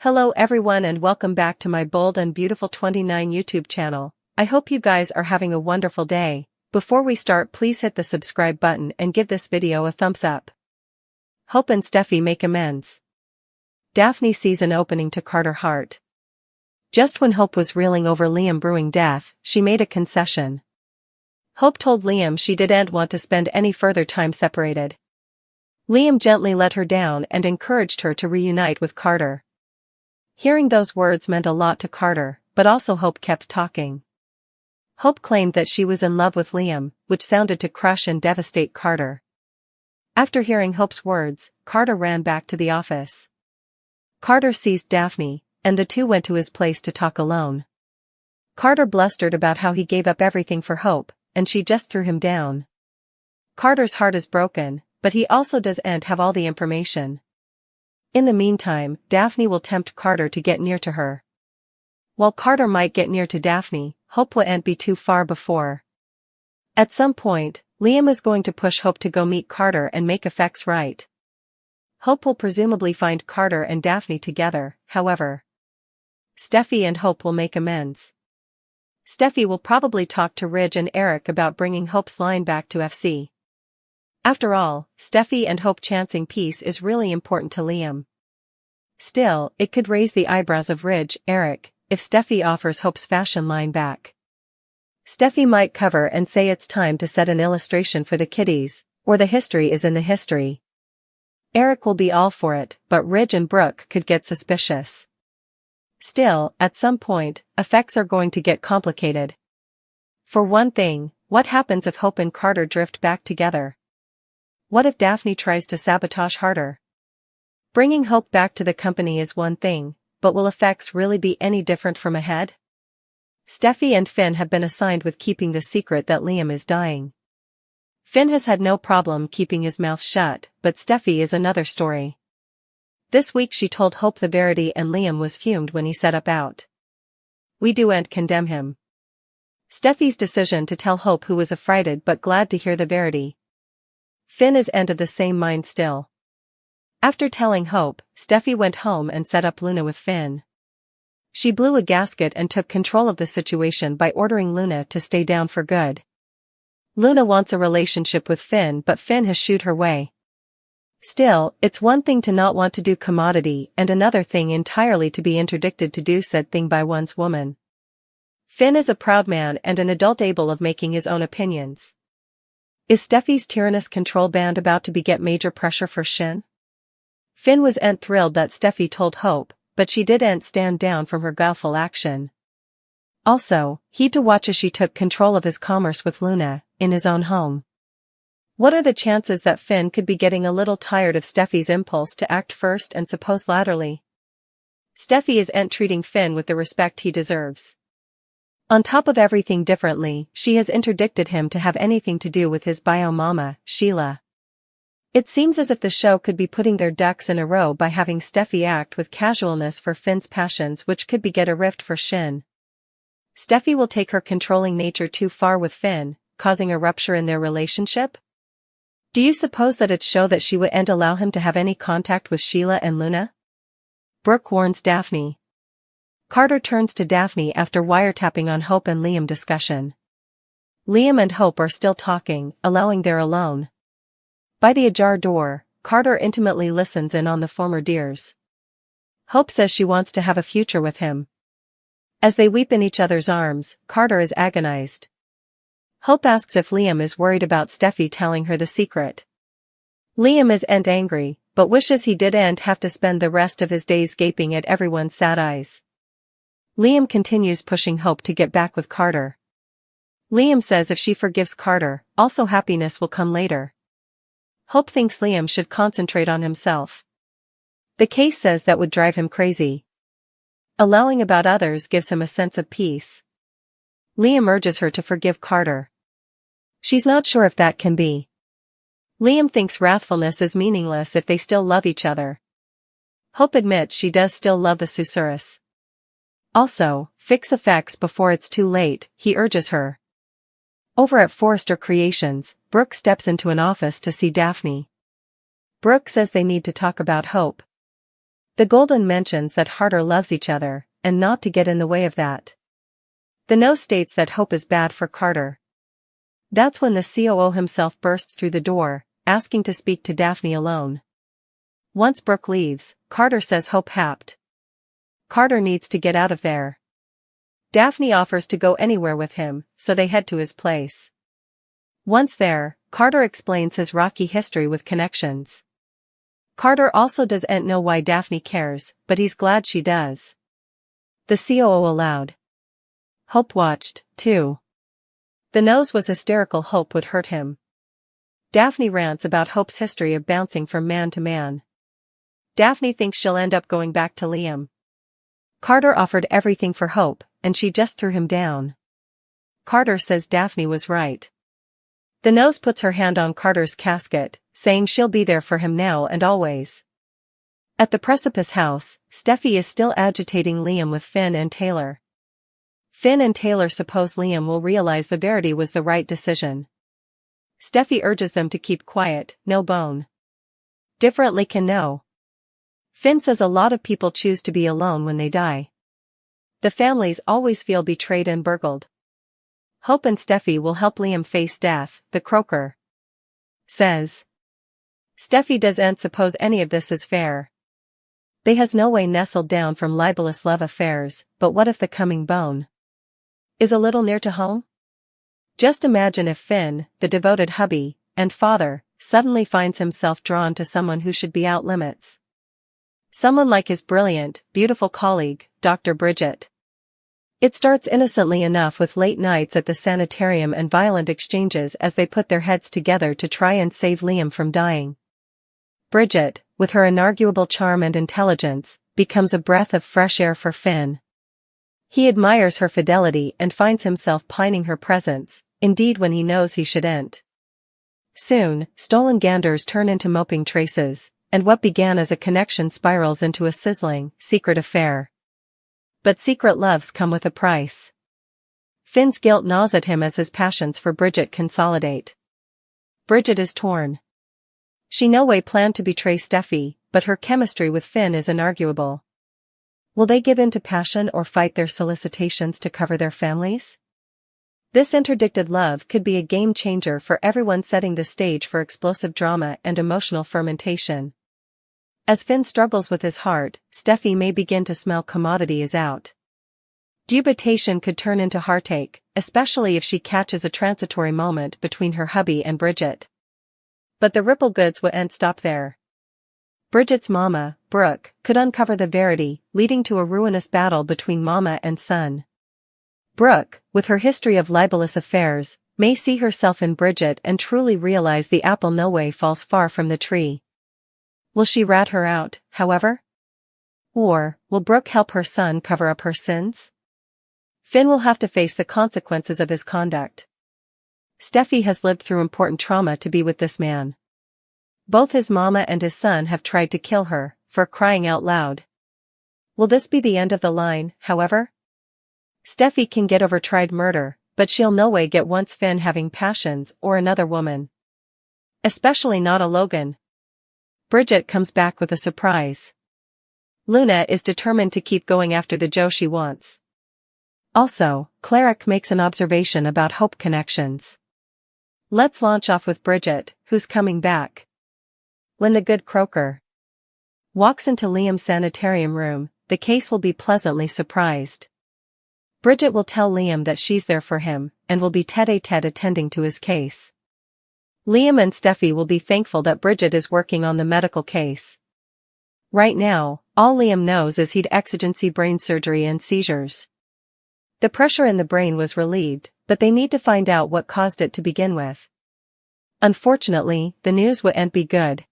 Hello everyone and welcome back to my Bold and Beautiful 29 YouTube channel. I hope you guys are having a wonderful day. Before we start, please hit the subscribe button and give this video a thumbs up. Hope and Steffi make amends. Daphne sees an opening to Carter Hart. Just when Hope was reeling over Liam brewing death, she made a concession. Hope told Liam she didn't want to spend any further time separated. Liam gently let her down and encouraged her to reunite with Carter. Hearing those words meant a lot to Carter, but also Hope kept talking. Hope claimed that she was in love with Liam, which sounded to crush and devastate Carter. After hearing Hope's words, Carter ran back to the office. Carter seized Daphne, and the two went to his place to talk alone. Carter blustered about how he gave up everything for Hope, and she just threw him down. Carter's heart is broken, but he also doesn't have all the information. In the meantime, Daphne will tempt Carter to get near to her. While Carter might get near to Daphne, Hope won't be too far before. At some point, Liam is going to push Hope to go meet Carter and make effects right. Hope will presumably find Carter and Daphne together, however. Steffi and Hope will make amends. Steffi will probably talk to Ridge and Eric about bringing Hope's line back to FC. After all, Steffi and Hope chancing peace is really important to Liam. Still, it could raise the eyebrows of Ridge, Eric, if Steffi offers Hope's fashion line back. Steffi might cover and say it's time to set an illustration for the kiddies, or the history is in the history. Eric will be all for it, but Ridge and Brooke could get suspicious. Still, at some point, effects are going to get complicated. For one thing, what happens if Hope and Carter drift back together? What if Daphne tries to sabotage harder? Bringing Hope back to the company is one thing, but will effects really be any different from ahead? Steffi and Finn have been assigned with keeping the secret that Liam is dying. Finn has had no problem keeping his mouth shut, but Steffi is another story. This week she told Hope the verity and Liam was fumed when he set up out. We do'n't condemn him. Steffi's decision to tell Hope, who was affrighted but glad to hear the verity. Finn is of the same mind still. After telling Hope, Steffi went home and set up Luna with Finn. She blew a gasket and took control of the situation by ordering Luna to stay down for good. Luna wants a relationship with Finn, but Finn has shooed her way. Still, it's one thing to not want to do commodity and another thing entirely to be interdicted to do said thing by one's woman. Finn is a proud man and an adult able of making his own opinions. Is Steffi's tyrannous control band about to beget major pressure for Shin? Finn was thrilled that Steffi told Hope, but she didn't stand down from her guileful action. Also, he to watch as she took control of his commerce with Luna, in his own home. What are the chances that Finn could be getting a little tired of Steffi's impulse to act first and suppose latterly? Steffi is treating Finn with the respect he deserves. On top of everything differently, she has interdicted him to have anything to do with his bio mama, Sheila. It seems as if the show could be putting their ducks in a row by having Steffi act with casualness for Finn's passions, which could beget a rift for Shin. Steffi will take her controlling nature too far with Finn, causing a rupture in their relationship? Do you suppose that it's show that she wouldn't allow him to have any contact with Sheila and Luna? Brooke warns Daphne. Carter turns to Daphne after wiretapping on Hope and Liam discussion. Liam and Hope are still talking, allowing their alone. By the ajar door, Carter intimately listens in on the former dears. Hope says she wants to have a future with him. As they weep in each other's arms, Carter is agonized. Hope asks if Liam is worried about Steffi telling her the secret. Liam isn't angry, but wishes he didn't have to spend the rest of his days gaping at everyone's sad eyes. Liam continues pushing Hope to get back with Carter. Liam says if she forgives Carter, also happiness will come later. Hope thinks Liam should concentrate on himself. The case says that would drive him crazy. Allowing about others gives him a sense of peace. Liam urges her to forgive Carter. She's not sure if that can be. Liam thinks wrathfulness is meaningless if they still love each other. Hope admits she does still love the susurrus. Also, fix effects before it's too late, he urges her. Over at Forrester Creations, Brooke steps into an office to see Daphne. Brooke says they need to talk about Hope. The Golden mentions that Harder loves each other, and not to get in the way of that. The No states that Hope is bad for Carter. That's when the COO himself bursts through the door, asking to speak to Daphne alone. Once Brooke leaves, Carter says Hope happed. Carter needs to get out of there. Daphne offers to go anywhere with him, so they head to his place. Once there, Carter explains his rocky history with connections. Carter also doesn't know why Daphne cares, but he's glad she does. The COO allowed. Hope watched, too. The nose was hysterical. Hope would hurt him. Daphne rants about Hope's history of bouncing from man to man. Daphne thinks she'll end up going back to Liam. Carter offered everything for Hope, and she just threw him down. Carter says Daphne was right. The nose puts her hand on Carter's casket, saying she'll be there for him now and always. At the Precipice house, Steffi is still agitating Liam with Finn and Taylor. Finn and Taylor suppose Liam will realize the Verity was the right decision. Steffi urges them to keep quiet, no bone. Differently can know. Finn says a lot of people choose to be alone when they die. The families always feel betrayed and burgled. Hope and Steffi will help Liam face death, the croaker says. Steffi doesn't suppose any of this is fair. They has no way nestled down from libelous love affairs, but what if the coming bone is a little near to home? Just imagine if Finn, the devoted hubby and father, suddenly finds himself drawn to someone who should be out limits. Someone like his brilliant, beautiful colleague, Dr. Bridget. It starts innocently enough with late nights at the sanitarium and violent exchanges as they put their heads together to try and save Liam from dying. Bridget, with her inarguable charm and intelligence, becomes a breath of fresh air for Finn. He admires her fidelity and finds himself pining her presence, indeed when he knows he shouldn't. Soon, stolen ganders turn into moping traces, and what began as a connection spirals into a sizzling, secret affair. But secret loves come with a price. Finn's guilt gnaws at him as his passions for Bridget consolidate. Bridget is torn. She no way planned to betray Steffi, but her chemistry with Finn is inarguable. Will they give in to passion or fight their solicitations to cover their families? This interdicted love could be a game changer for everyone, setting the stage for explosive drama and emotional fermentation. As Finn struggles with his heart, Steffi may begin to smell commodity is out. Dubitation could turn into heartache, especially if she catches a transitory moment between her hubby and Bridget. But the ripple goods wouldn't stop there. Bridget's mama, Brooke, could uncover the Verity, leading to a ruinous battle between mama and son. Brooke, with her history of libelous affairs, may see herself in Bridget and truly realize the apple no way falls far from the tree. Will she rat her out, however? Or, will Brooke help her son cover up her sins? Finn will have to face the consequences of his conduct. Steffi has lived through important trauma to be with this man. Both his mama and his son have tried to kill her, for crying out loud. Will this be the end of the line, however? Steffi can get over tried murder, but she'll no way get once Finn having passions or another woman. Especially not a Logan. Bridget comes back with a surprise. Luna is determined to keep going after the Joe she wants. Also, Cleric makes an observation about Hope connections. Let's launch off with Bridget, who's coming back. When the good croaker walks into Liam's sanitarium room, the case will be pleasantly surprised. Bridget will tell Liam that she's there for him, and will be tête-à-tête attending to his case. Liam and Steffi will be thankful that Bridget is working on the medical case. Right now, all Liam knows is he'd exigency brain surgery and seizures. The pressure in the brain was relieved, but they need to find out what caused it to begin with. Unfortunately, the news wouldn't be good.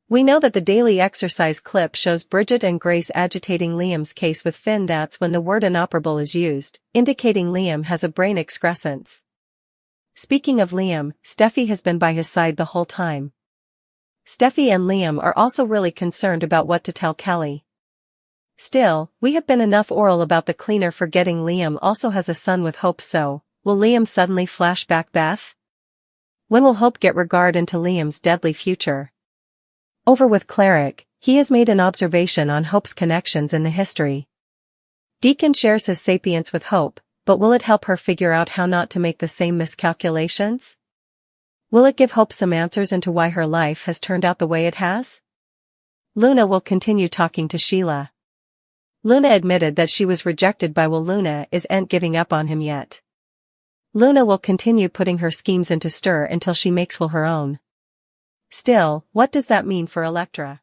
We know that the daily exercise clip shows Bridget and Grace agitating Liam's case with Finn. That's when the word inoperable is used, indicating Liam has a brain excrescence. Speaking of Liam, Steffi has been by his side the whole time. Steffi and Liam are also really concerned about what to tell Kelly. Still, we have been enough oral about the cleaner forgetting Liam also has a son with Hope, so, will Liam suddenly flash back Beth? When will Hope get regard into Liam's deadly future? Over with Cleric, He has made an observation on Hope's connections in the history. Deacon shares his sapience with Hope, but will it help her figure out how not to make the same miscalculations? Will it give Hope some answers into why her life has turned out the way it has? Luna will continue talking to Sheila. Luna admitted that she was rejected by Will. Luna isn't giving up on him yet. Luna will continue putting her schemes into stir until she makes Will her own. Still, what does that mean for Elektra?